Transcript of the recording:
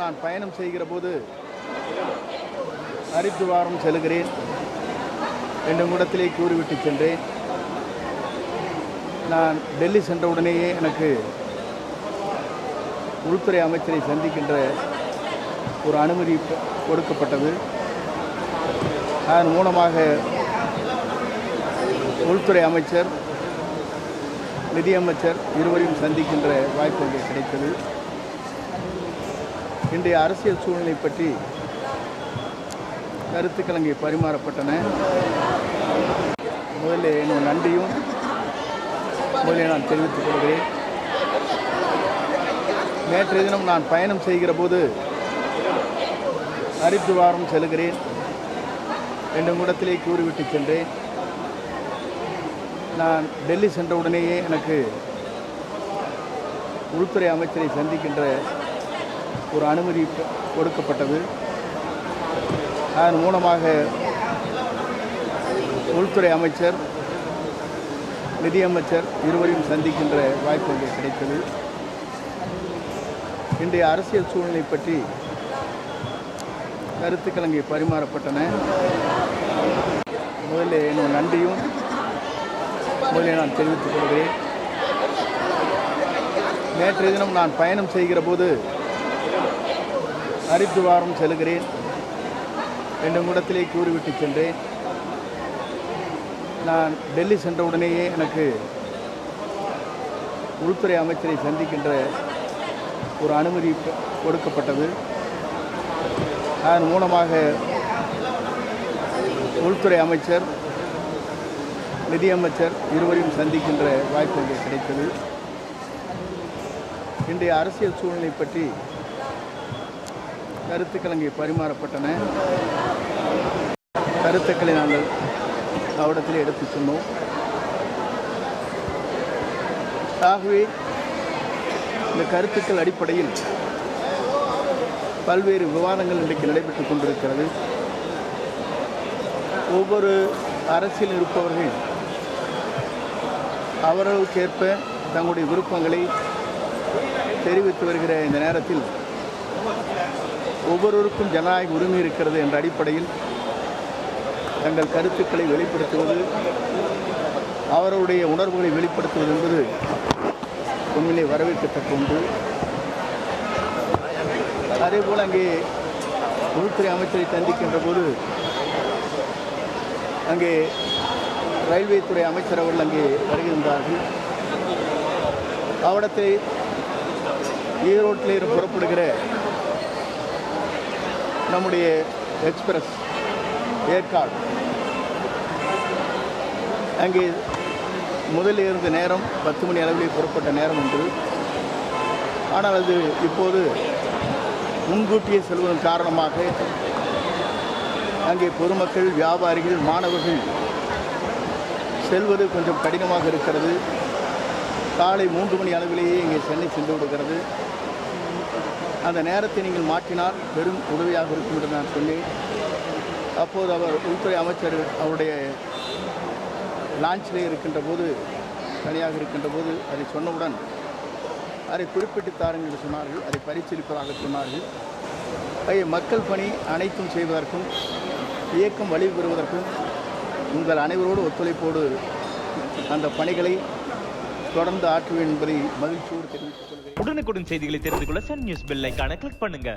நான் பயணம் செய்கிற போது ஹரித்துவாரம் செல்கிறேன் என்ற இடத்திலே கூறிவிட்டு சென்றேன். நான் டெல்லி சென்றவுடனேயே எனக்கு உள்துறை அமைச்சரை சந்திக்கின்ற ஒரு அனுமதி கொடுக்கப்பட்டது. அதன் மூலமாக உள்துறை அமைச்சர், நிதியமைச்சர் இருவரையும் சந்திக்கின்ற வாய்ப்பு அங்கே கிடைத்தது. இன்றைய அரசியல் சூழ்நிலை பற்றி கருத்துக்கள் அங்கே பரிமாறப்பட்டன. முதலில் என்னோட நன்றியும் நான் தெரிவித்துக் கொள்கிறேன். நேற்றைய தினம் நான் பயணம் செய்கிற போது ஹரித்துவாரம் செல்கிறேன் என்ற இடத்திலே கூறிவிட்டு சென்றேன். நான் டெல்லி சென்றவுடனேயே எனக்கு உள்துறை அமைச்சரை சந்திக்கின்ற ஒரு அனுமதி கொடுக்கப்பட்டது. அதன் மூலமாக உள்துறை அமைச்சர், நிதியமைச்சர் இருவரையும் சந்திக்கின்ற வாய்ப்பு அங்கே கிடைத்தது. இன்றைய அரசியல் சூழ்நிலை பற்றி கருத்துக்கள் அங்கே பரிமாறப்பட்டன. முதலில் என்னோட நன்றியும் நான் தெரிவித்துக் கொள்கிறேன். நேற்றைய தினம் நான் பயணம் செய்கிற போது ஹரித்துவாரம் செல்கிறேன் என்ற இடத்திலே கூறிவிட்டு சென்றேன். நான் டெல்லி சென்றவுடனேயே எனக்கு உள்துறை அமைச்சரை சந்திக்கின்ற ஒரு அனுமதி கொடுக்கப்பட்டது. அதன் மூலமாக உள்துறை அமைச்சர், நிதியமைச்சர் இருவரையும் சந்திக்கின்ற வாய்ப்பு அங்கே கிடைத்தது. இன்றைய அரசியல் சூழ்நிலை பற்றி கருத்துக்கள் அங்கே பரிமாறப்பட்டன. கருத்துக்களை நாங்கள் அவரிடத்தில் எடுத்து சொன்னோம். ஆகவே இந்த கருத்துக்கள் அடிப்படையில் பல்வேறு விவாதங்கள் இன்றைக்கு நடைபெற்றுக் கொண்டிருக்கிறது. ஒவ்வொரு அரசியல் இருப்பவர்கள் அவர்களுக்கேற்ப தங்களுடைய விருப்பங்களை தெரிவித்து வருகிற இந்த நேரத்தில் ஒவ்வொருவருக்கும் ஜனநாயக உரிமை இருக்கிறது என்ற அடிப்படையில் தங்கள் கருத்துக்களை வெளிப்படுத்துவது, அவர்களுடைய உணர்வுகளை வெளிப்படுத்துவது என்பது உண்மையிலே வரவேற்கத்தக்க ஒன்று. அதேபோல் அங்கே உள்துறை அமைச்சரை சந்திக்கின்ற போது அங்கே ரயில்வே துறை அமைச்சர் அவர்கள் அங்கே வருகின்றார்கள். அவடத்தை ஈரோட்டில் இருந்து புறப்படுகிற நம்முடைய எக்ஸ்பிரஸ் ஏற்காடு அங்கே முதலில் இருந்த நேரம் 10 மணி அளவிலே புறப்பட்ட நேரம் உண்டு. ஆனால் அது இப்போது முன்கூட்டியே செல்வதன் காரணமாக அங்கே பொதுமக்கள், வியாபாரிகள், மாணவர்கள் செல்வது கொஞ்சம் கடினமாக இருக்கிறது. காலை 3 மணி அளவிலேயே இங்கே சென்னை சென்று விடுகிறது. அந்த நேரத்தை நீங்கள் மாற்றினால் பெரும் உதவியாக இருக்கும் என்று நான் சொன்னேன். அப்போது அவர் உள்துறை அமைச்சர் அவருடைய லான்ச்சிலே இருக்கின்ற போது, தனியாக இருக்கின்ற போது அதை சொன்னவுடன் அதை குறிப்பிட்டு தாருங்கள் என்று சொன்னார்கள். அதை பரிசீலிப்பதாக சொன்னார்கள். மக்கள் பணி அனைத்தும் செய்வதற்கும், இயக்கம் வழி பெறுவதற்கும் உங்கள் அனைவரோடு ஒத்துழைப்போடு அந்த பணிகளை தொடர்ந்து ஆற்றுவேன் என்பதை மகிழ்ச்சியோடு தெரிவித்துக் கொள்கிறேன். உடனுக்குடன் செய்திகளை தெரிந்து கொள்ள சன் நியூஸ் பெல் ஐகானை கிளிக் பண்ணுங்க.